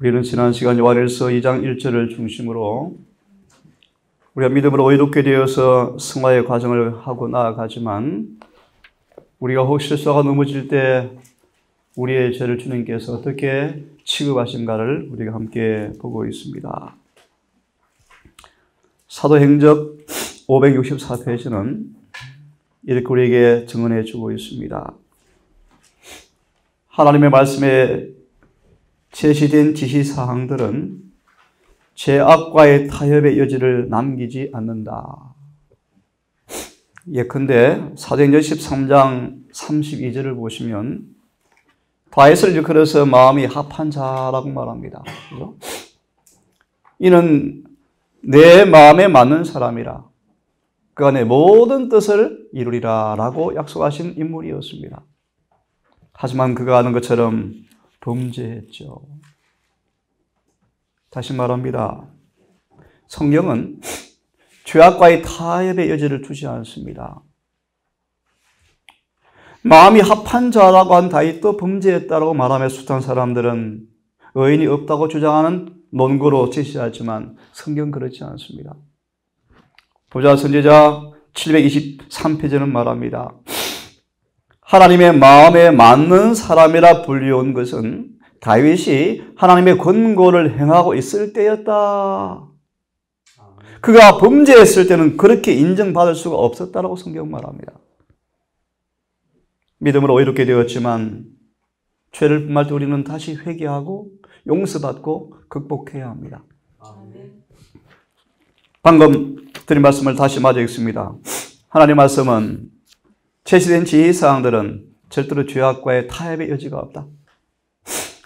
우리는 지난 시간 요한일서 2장 1절을 중심으로 우리가 믿음으로 의롭게 되어서 승화의 과정을 하고 나아가지만 우리가 혹 실수하고 넘어질 때 우리의 죄를 주님께서 어떻게 취급하신가를 우리가 함께 보고 있습니다. 사도행적 564페이지는 이렇게 우리에게 증언해 주고 있습니다. 하나님의 말씀에 제시된 지시사항들은 죄악과의 타협의 여지를 남기지 않는다. 예컨대 사도행전 13장 32절을 보시면 다윗을 일컬어서 마음이 합한 자라고 말합니다. 그죠? 이는 내 마음에 맞는 사람이라 그 안에 모든 뜻을 이루리라 라고 약속하신 인물이었습니다. 하지만 그가 아는 것처럼 범죄했죠. 다시 말합니다. 성경은 죄악과의 타협의 여지를 두지 않습니다. 마음이 합한 자라고 한 다윗도 범죄했다고 말하며 숱한 사람들은 의인이 없다고 주장하는 논거로 제시하지만 성경은 그렇지 않습니다. 보자 선지자 723페이지는 말합니다. 하나님의 마음에 맞는 사람이라 불리운 것은 다윗이 하나님의 권고를 행하고 있을 때였다. 그가 범죄했을 때는 그렇게 인정받을 수가 없었다라고 성경 말합니다. 믿음으로 의롭게 되었지만 죄를 범할 때 우리는 다시 회개하고 용서받고 극복해야 합니다. 방금 드린 말씀을 다시 맞아 읽습니다. 하나님의 말씀은 제시된 지시사항들은 절대로 죄악과의 타협의 여지가 없다.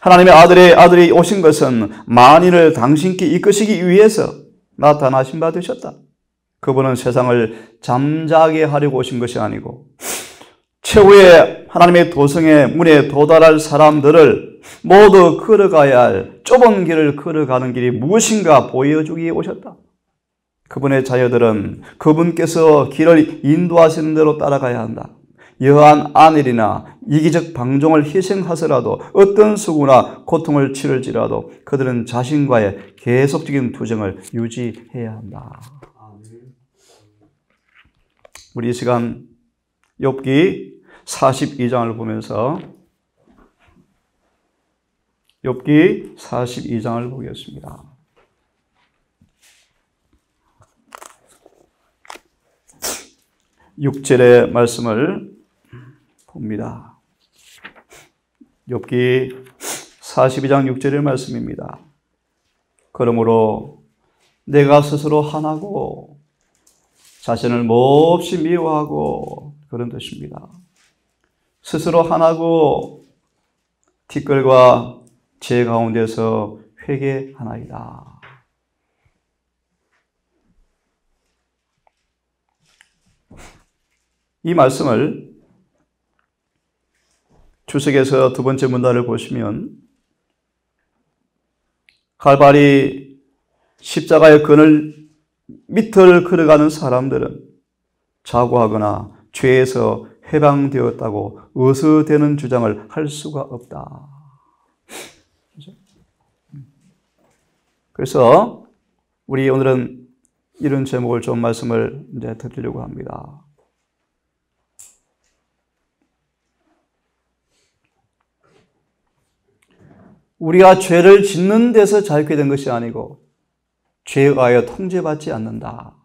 하나님의 아들이 오신 것은 만인을 당신께 이끄시기 위해서 나타나신 바 되셨다. 그분은 세상을 잠자게 하려고 오신 것이 아니고 최후의 하나님의 도성의 문에 도달할 사람들을 모두 걸어가야 할 좁은 길을 걸어가는 길이 무엇인가 보여주기 위해 오셨다. 그분의 자녀들은 그분께서 길을 인도하시는 대로 따라가야 한다. 여한 안일이나 이기적 방종을 희생하서라도 어떤 수고나 고통을 치를지라도 그들은 자신과의 계속적인 투쟁을 유지해야 한다. 우리 이 시간 욥기 42장을 보면서 욥기 42장을 보겠습니다. 6절의 말씀을 봅니다. 욥기 42장 6절의 말씀입니다. 그러므로 내가 스스로 한하고 자신을 몹시 미워하고 그런 뜻입니다. 스스로 한하고 티끌과 죄 가운데서 회개하나이다. 이 말씀을 주석에서 두 번째 문단을 보시면 갈바리 십자가의 그늘 밑을 걸어가는 사람들은 자고하거나 죄에서 해방되었다고 어서되는 주장을 할 수가 없다. 그래서 우리 오늘은 이런 제목을 좀 말씀을 이제 드리려고 합니다. 우리가 죄를 짓는 데서 자유케 된 것이 아니고 죄에 의하여 통제받지 않는다.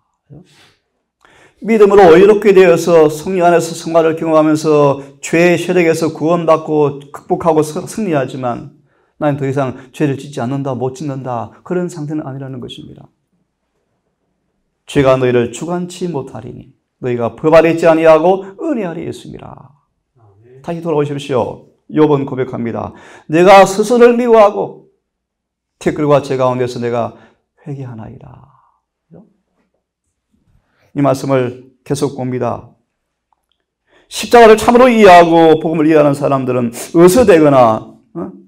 믿음으로 의롭게 되어서 성령 안에서 성화를 경험하면서 죄의 세력에서 구원받고 극복하고 승리하지만 나는 더 이상 죄를 짓지 않는다, 못 짓는다 그런 상태는 아니라는 것입니다. 죄가 너희를 주관치 못하리니 너희가 법 아래 있지 아니하고 은혜 아래 있습니다. 다시 돌아오십시오. 욥은 고백합니다. 내가 스스로를 미워하고 티끌과 죄 가운데서 내가 회개하나이다. 이 말씀을 계속 봅니다. 십자가를 참으로 이해하고 복음을 이해하는 사람들은 어서되거나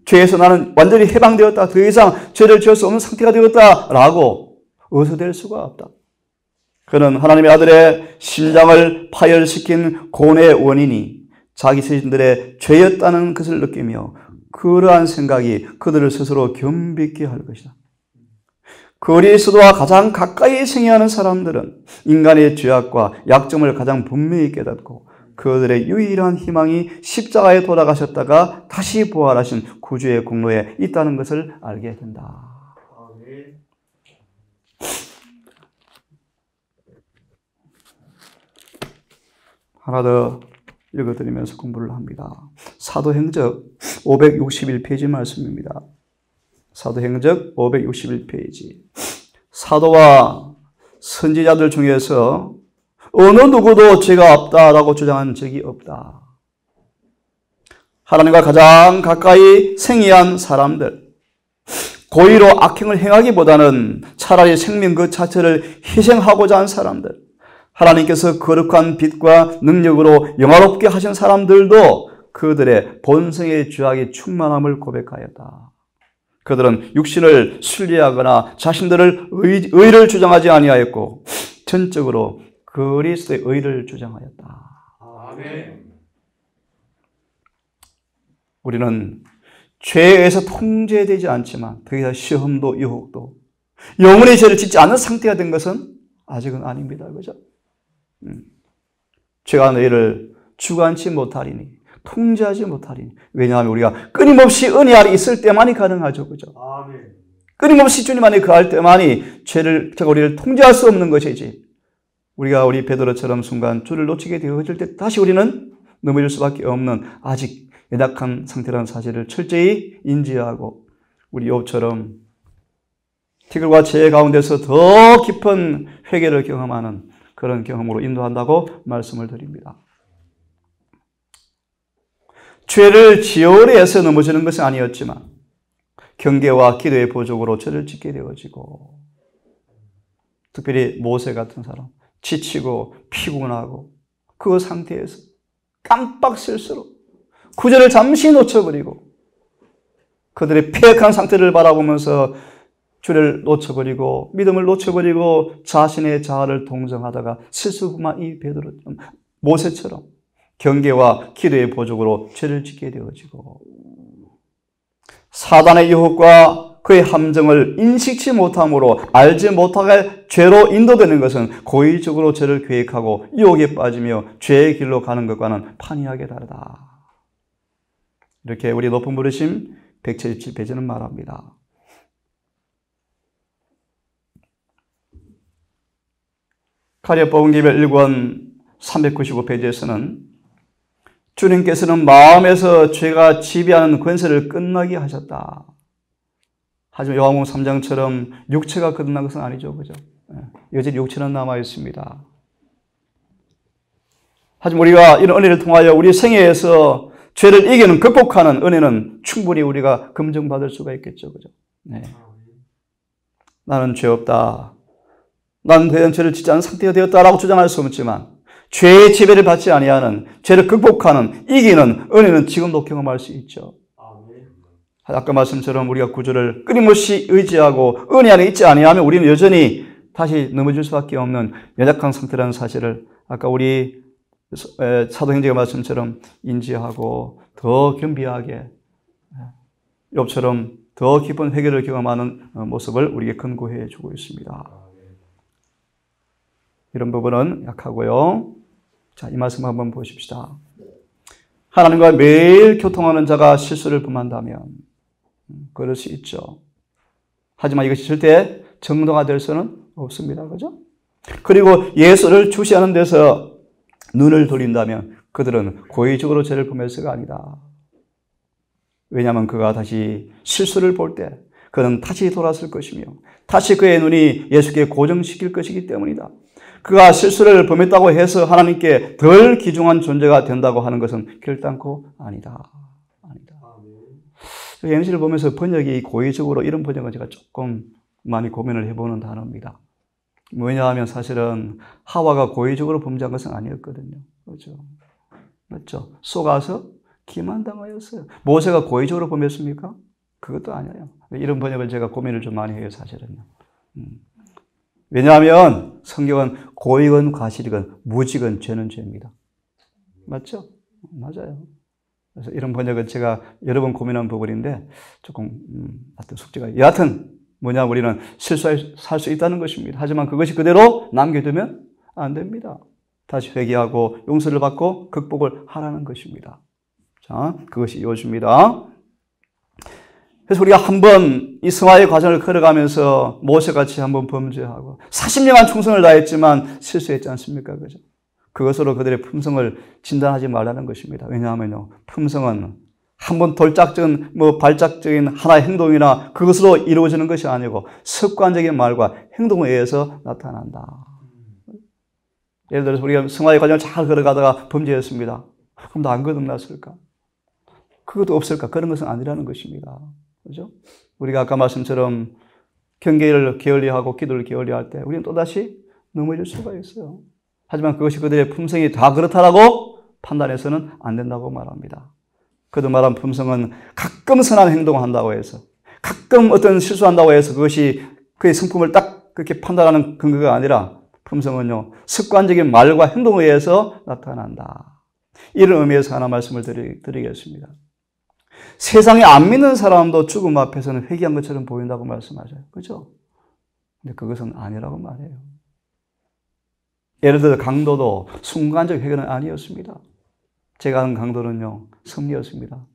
죄에서 나는 완전히 해방되었다. 더 이상 죄를 지을 수 없는 상태가 되었다라고 어서될 수가 없다. 그는 하나님의 아들의 심장을 파열시킨 고뇌의 원인이 자기 자신들의 죄였다는 것을 느끼며 그러한 생각이 그들을 스스로 겸비케 할 것이다. 그리스도와 가장 가까이 생애하는 사람들은 인간의 죄악과 약점을 가장 분명히 깨닫고 그들의 유일한 희망이 십자가에 돌아가셨다가 다시 부활하신 구주의 공로에 있다는 것을 알게 된다. 하나 더 읽어드리면서 공부를 합니다. 사도행적 561페이지 말씀입니다. 사도행적 561페이지. 사도와 선지자들 중에서 어느 누구도 죄가 없다라고 주장한 적이 없다. 하나님과 가장 가까이 생애한 사람들, 고의로 악행을 행하기보다는 차라리 생명 그 자체를 희생하고자 한 사람들, 하나님께서 거룩한 빛과 능력으로 영화롭게 하신 사람들도 그들의 본성의 죄악이 충만함을 고백하였다. 그들은 육신을 순리하거나 자신들을 의를 주장하지 아니하였고 전적으로 그리스도의 의를 주장하였다. 아멘. 우리는 죄에 의해서 통제되지 않지만 더 이상 시험도 유혹도 영원히 죄를 짓지 않은 상태가 된 것은 아직은 아닙니다. 그죠? 죄가 너희를 주관치 못하리니 통제하지 못하리니. 왜냐하면 우리가 끊임없이 은혜 아래 있을 때만이 가능하죠. 그죠? 아멘. 끊임없이 주님 안에 거할 때만이 죄가 우리를 통제할 수 없는 것이지. 우리 베드로처럼 순간 주를 놓치게 되어질 때 다시 우리는 넘어질 수밖에 없는 아직 연약한 상태라는 사실을 철저히 인지하고 우리 욥처럼 티끌과 죄 가운데서 더 깊은 회개를 경험하는 그런 경험으로 인도한다고 말씀을 드립니다. 죄를 지어내서 넘어지는 것은 아니었지만 경계와 기도의 보조로 죄를 짓게 되어지고 특별히 모세 같은 사람 지치고 피곤하고 그 상태에서 깜빡 실수로 구절을 잠시 놓쳐버리고 그들의 폐역한 상태를 바라보면서 주를 놓쳐버리고 믿음을 놓쳐버리고 자신의 자아를 동정하다가 실수만 이 모세처럼 경계와 기도의 보조로 죄를 짓게 되어지고 사단의 유혹과 그의 함정을 인식치 못함으로 알지 못하게 죄로 인도되는 것은 고의적으로 죄를 계획하고 유혹에 빠지며 죄의 길로 가는 것과는 판이하게 다르다. 이렇게 우리 높은 부르심 177페이지는 말합니다. 가랴법은기별 1권 395페이지에서는 주님께서는 마음에서 죄가 지배하는 권세를 끝나게 하셨다. 하지만 요한복음 3장처럼 육체가 끝난 것은 아니죠. 그죠? 여전히 육체는 남아 있습니다. 하지만 우리가 이런 은혜를 통하여 우리 생애에서 죄를 이기는 극복하는 은혜는 충분히 우리가 검증받을 수가 있겠죠. 그죠? 네. 나는 죄 없다. 나는 더 이상 죄를 짓지 않은 상태가 되었다라고 주장할 수 없지만 죄의 지배를 받지 아니하는 죄를 극복하는 이기는 은혜는 지금도 경험할 수 있죠. 아까 말씀처럼 우리가 구주를 끊임없이 의지하고 은혜 안에 있지 아니하면 우리는 여전히 다시 넘어질 수밖에 없는 연약한 상태라는 사실을 아까 우리 사도행전의 말씀처럼 인지하고 더 겸비하게 욥처럼 더 깊은 회개를 경험하는 모습을 우리에게 권고해 주고 있습니다. 이런 부분은 약하고요. 자, 이 말씀 한번 보십시다. 하나님과 매일 교통하는 자가 실수를 범한다면 그럴 수 있죠. 하지만 이것이 절대 정도가 될 수는 없습니다. 그죠? 그리고 예수를 주시하는 데서 눈을 돌린다면 그들은 고의적으로 죄를 범했을가 아니다. 왜냐하면 그가 다시 실수를 볼 때 그는 다시 돌아설 것이며 다시 그의 눈이 예수께 고정시킬 것이기 때문이다. 그가 실수를 범했다고 해서 하나님께 덜 귀중한 존재가 된다고 하는 것은 결단코 아니다. 아니다. 예시를 보면서 번역이 고의적으로 이런 번역은 제가 조금 많이 고민을 해보는 단어입니다. 왜냐하면 사실은 하와가 고의적으로 범죄한 것은 아니었거든요. 그렇죠? 맞죠? 속아서 기만당하였어요. 모세가 고의적으로 범했습니까? 그것도 아니에요. 이런 번역을 제가 고민을 좀 많이 해요, 사실은요. 왜냐하면 성경은 고의건 과실이건 무지건 죄는 죄입니다. 맞죠? 맞아요. 그래서 이런 번역은 제가 여러 번 고민한 부분인데 조금 하여튼 숙제가 여하튼 뭐냐 우리는 실수할 수 있다는 것입니다. 하지만 그것이 그대로 남겨두면 안 됩니다. 다시 회개하고 용서를 받고 극복을 하라는 것입니다. 자, 그것이 이어집니다. 그래서 우리가 한번 이 성화의 과정을 걸어가면서 모세같이 한번 범죄하고 40년간 충성을 다했지만 실수했지 않습니까? 그죠? 그것으로 그들의 품성을 진단하지 말라는 것입니다. 왜냐하면요, 품성은 한번 돌짝적인, 발작적인 하나의 행동이나 그것으로 이루어지는 것이 아니고 습관적인 말과 행동에 의해서 나타난다. 예를 들어서 우리가 성화의 과정을 잘 걸어가다가 범죄했습니다. 그럼 나 안 거듭났을까? 그것도 없을까? 그런 것은 아니라는 것입니다. 그죠? 우리가 아까 말씀처럼 경계를 게을리하고 기도를 게을리할 때 우리는 또다시 넘어질 수가 있어요. 하지만 그것이 그들의 품성이 다 그렇다라고 판단해서는 안 된다고 말합니다. 그들 말한 품성은 가끔 선한 행동을 한다고 해서 가끔 어떤 실수한다고 해서 그것이 그의 성품을 딱 그렇게 판단하는 근거가 아니라 품성은요, 습관적인 말과 행동에 의해서 나타난다. 이런 의미에서 하나 말씀을 드리겠습니다. 세상에 안 믿는 사람도 죽음 앞에서는 회개한 것처럼 보인다고 말씀하셔요. 그죠? 근데 그것은 아니라고 말해요. 예를 들어 강도도 순간적 회개는 아니었습니다. 제가 아는 강도는요, 성리였습니다.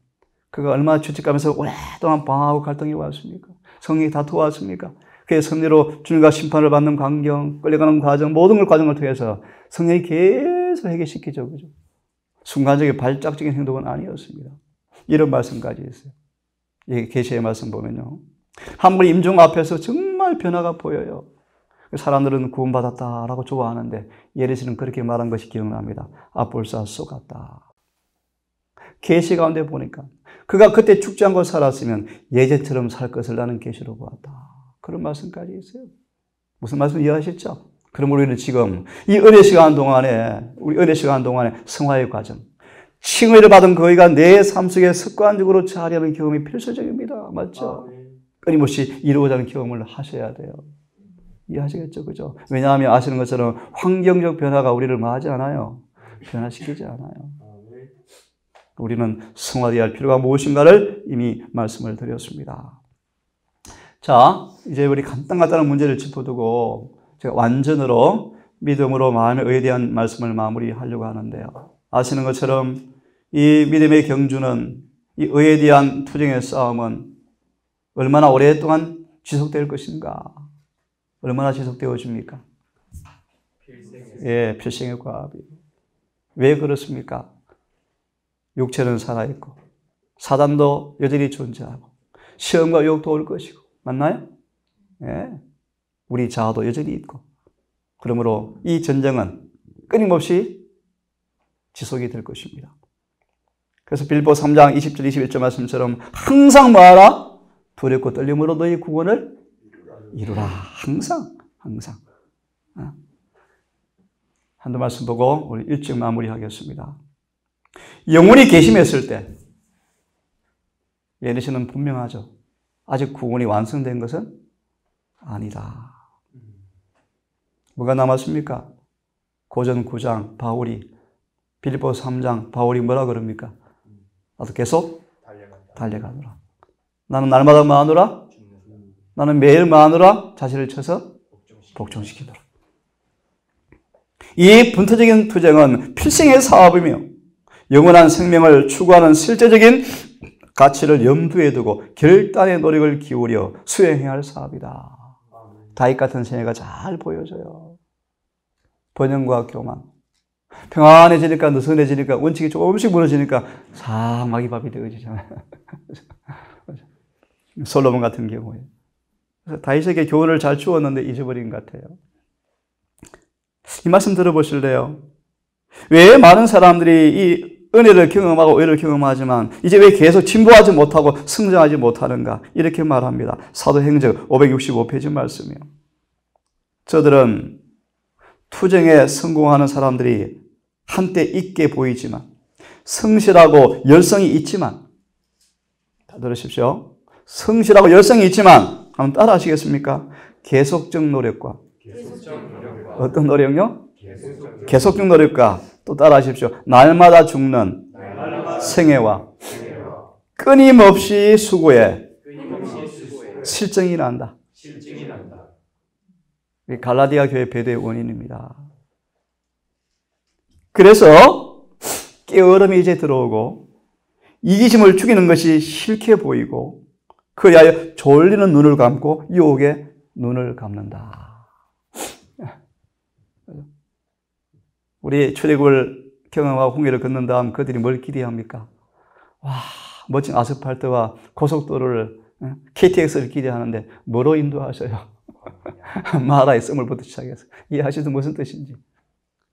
그가 얼마나 죄책감에서 오랫동안 방황하고 갈등이 왔습니까? 성령이 다투어왔습니까? 그의 성리로 주님과 심판을 받는 광경, 끌려가는 과정, 모든 걸 과정을 통해서 성령이 계속 회개시키죠. 그죠? 순간적인 발작적인 행동은 아니었습니다. 이런 말씀까지 있어요. 이 계시의 말씀 보면요. 한번 임종 앞에서 정말 변화가 보여요. 사람들은 구원받았다라고 좋아하는데 예리스는 그렇게 말한 것이 기억납니다. 아볼사 쏘갔다. 계시 가운데 보니까 그가 그때 죽지 않고 살았으면 예전처럼 살 것을 나는 계시로 보았다. 그런 말씀까지 있어요. 무슨 말씀 이해하셨죠? 그럼 우리는 지금 이 은혜 시간 동안에 성화의 과정, 칭의를 받은 그이가 내 삶 속에 습관적으로 자리하는 경험이 필수적입니다. 맞죠? 끊임없이 이루어가는 경험을 하셔야 돼요. 이해하시겠죠? 그죠? 왜냐하면 아시는 것처럼 환경적 변화가 우리를 뭐하지 않아요? 변화시키지 않아요. 우리는 성화되어야 할 필요가 무엇인가를 이미 말씀을 드렸습니다. 자, 이제 우리 간단한 문제를 짚어두고 제가 완전으로 믿음으로 마음의 의에 대한 말씀을 마무리하려고 하는데요. 아시는 것처럼 이 믿음의 경주는 이 의에 대한 투쟁의 싸움은 얼마나 오랫동안 지속될 것인가? 얼마나 지속되어집니까? 예, 필생의 과업이. 왜 그렇습니까? 육체는 살아있고 사단도 여전히 존재하고 시험과 유혹도 올 것이고 맞나요? 예, 우리 자아도 여전히 있고 그러므로 이 전쟁은 끊임없이 지속이 될 것입니다. 그래서 빌보 3장 20절 21절 말씀처럼 항상 뭐하라? 두렵고 떨림으로 너희 구원을 이루라. 항상. 한두 말씀 보고 우리 일찍 마무리하겠습니다. 영혼이 계심했을 때 예리시는 분명하죠. 아직 구원이 완성된 것은 아니다. 뭐가 남았습니까? 고전 9장 바울이 빌립보 3장 바울이 뭐라 그럽니까? 나도 계속 달려가노라. 나는 날마다 뭐하노라? 나는 매일 뭐하노라? 자신을 쳐서 복종시키노라. 이 분투적인 투쟁은 필생의 사업이며 영원한 생명을 추구하는 실제적인 가치를 염두에 두고 결단의 노력을 기울여 수행해야 할 사업이다. 다윗 같은 생애가 잘 보여져요. 번영과 교만. 평안해지니까 느슨해지니까 원칙이 조금씩 무너지니까 사막이밥이 되어지잖아요. 솔로몬 같은 경우에. 그래서 다윗에게 교훈을 잘 주었는데 잊어버린 것 같아요. 이 말씀 들어보실래요? 왜 많은 사람들이 이 은혜를 경험하고 의를 경험하지만 이제 왜 계속 진보하지 못하고 성장하지 못하는가? 이렇게 말합니다. 사도행전 565페이지 말씀이요. 저들은 투쟁에 성공하는 사람들이 한때 있게 보이지만 성실하고 열성이 있지만 다 들으십시오. 성실하고 열성이 있지만 한번 따라 하시겠습니까? 계속적 노력과 어떤 노력요? 계속적 노력과 또 따라 하십시오. 날마다 죽는 생애와 끊임없이 수고에 실증이 난다. 갈라디아 교회 배도의 원인입니다. 그래서 깨어름이 이제 들어오고 이기심을 죽이는 것이 싫게 보이고 그리하여 졸리는 눈을 감고 유혹에 눈을 감는다. 우리 출애굽을 경험하고 홍해를 걷는 다음 그들이 뭘 기대합니까? 와, 멋진 아스팔트와 고속도로를 KTX를 기대하는데 뭐로 인도하셔요? 마라의 썸을부터 시작해서 이해하시죠? 무슨 뜻인지.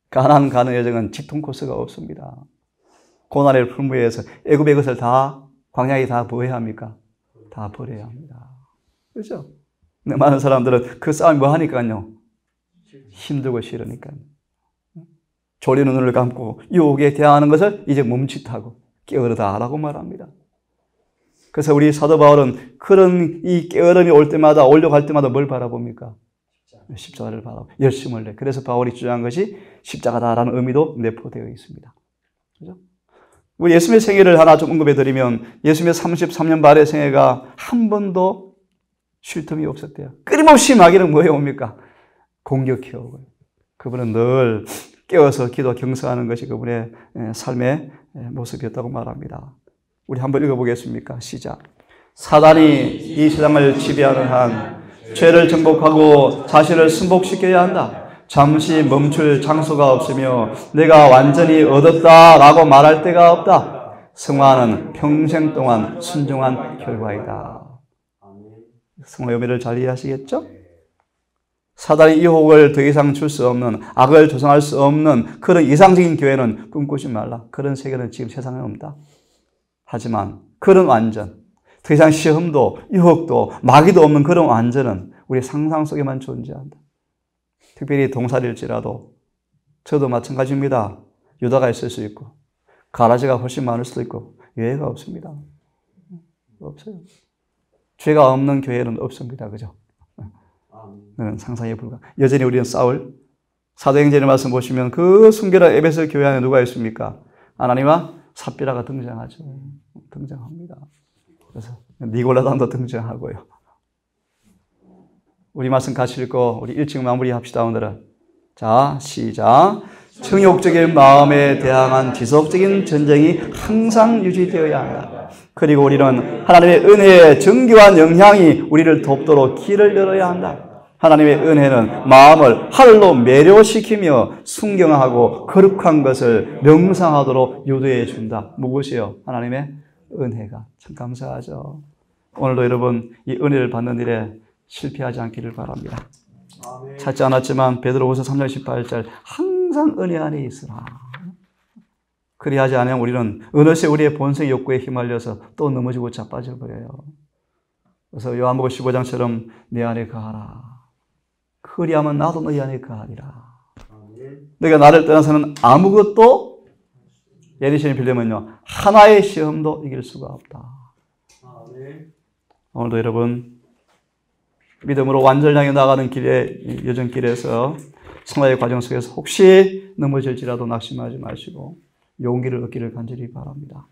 가나안 가는 여정은 직통 코스가 없습니다. 고난의 풀무에서 애굽의 것을 다 광야에 다 뭐 해야 합니까? 다 버려야 합니다. 그렇죠? 근데 많은 사람들은 그 싸움이 뭐 하니까요? 힘들고 싫으니까요. 졸리는 눈을 감고 유혹에 대항하는 것을 이제 멈칫하고 깨어르다라고 말합니다. 그래서 우리 사도 바울은 그런 이 깨어름이 올 때마다 올려갈 때마다 뭘 바라봅니까? 십자가를 바라보고 열심을 내. 그래서 바울이 주장한 것이 십자가다라는 의미도 내포되어 있습니다. 그죠? 우리 예수님의 생애를 하나 좀 언급해 드리면 예수님의 33년 발의 생애가 한 번도 쉴 틈이 없었대요. 끊임없이 마귀는 뭐해 옵니까? 공격해 오고요. 그분은 늘 깨어서 기도 경성하는 것이 그분의 삶의 모습이었다고 말합니다. 우리 한번 읽어보겠습니까? 시작. 사단이 이 세상을 지배하는 한 죄를 정복하고 자신을 승복시켜야 한다. 잠시 멈출 장소가 없으며 내가 완전히 얻었다라고 말할 데가 없다. 승화는 평생 동안 순종한 결과이다. 승화 의미를 잘 이해하시겠죠? 사단의 유혹을 더 이상 줄 수 없는, 악을 조성할 수 없는 그런 이상적인 교회는 꿈꾸지 말라. 그런 세계는 지금 세상에 없다. 하지만 그런 완전, 더 이상 시험도 유혹도 마귀도 없는 그런 완전은 우리 상상 속에만 존재한다. 특별히 동살일지라도 저도 마찬가지입니다. 유다가 있을 수 있고 가라지가 훨씬 많을 수도 있고 예외가 없습니다. 없어요. 죄가 없는 교회는 없습니다. 그죠? 그는 상상에 불과. 여전히 우리는 싸울 사도행전의 말씀 보시면 그 순결한 에베소 교회 안에 누가 있습니까? 아나니와 삽비라가 등장하죠. 등장합니다. 그래서 니골라당도 등장하고요. 우리 말씀 같이 읽고 우리 1층 마무리합시다. 오늘은 자 시작. 정욕적인 마음에 대항한 지속적인 전쟁이 항상 유지되어야 한다. 그리고 우리는 하나님의 은혜의 정교한 영향이 우리를 돕도록 길을 열어야 한다. 하나님의 은혜는 마음을 하늘로 매료시키며 순경하고 거룩한 것을 명상하도록 유도해 준다. 무엇이요? 하나님의 은혜가. 참 감사하죠. 오늘도 여러분 이 은혜를 받는 일에 실패하지 않기를 바랍니다. 찾지 않았지만 베드로후서 3장 18절 항상 은혜 안에 있으라. 그리하지 않으면 우리는 어느새 우리의 본성 욕구에 휘말려서 또 넘어지고 자빠져 버려요. 그래서 요한복음 15장처럼 내 안에 거하라. 그리하면 나도 너희 안에 거하리라. 너희가 나를 떠나서는 아무것도 예리신이 빌려면요 하나의 시험도 이길 수가 없다. 오늘도 여러분 믿음으로 완전히 향해 나가는 길에 여정길에서 생활의 과정 속에서 혹시 넘어질지라도 낙심하지 마시고 용기를 얻기를 간절히 바랍니다.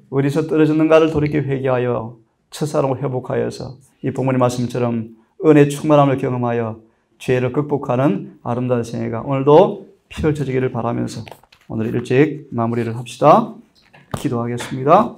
어디서 떨어졌는가를 돌이켜 회개하여 첫사랑을 회복하여서 이 본문의 말씀처럼 은혜 충만함을 경험하여 죄를 극복하는 아름다운 생애가 오늘도 펼쳐지기를 바라면서 오늘 일찍 마무리를 합시다. 기도하겠습니다.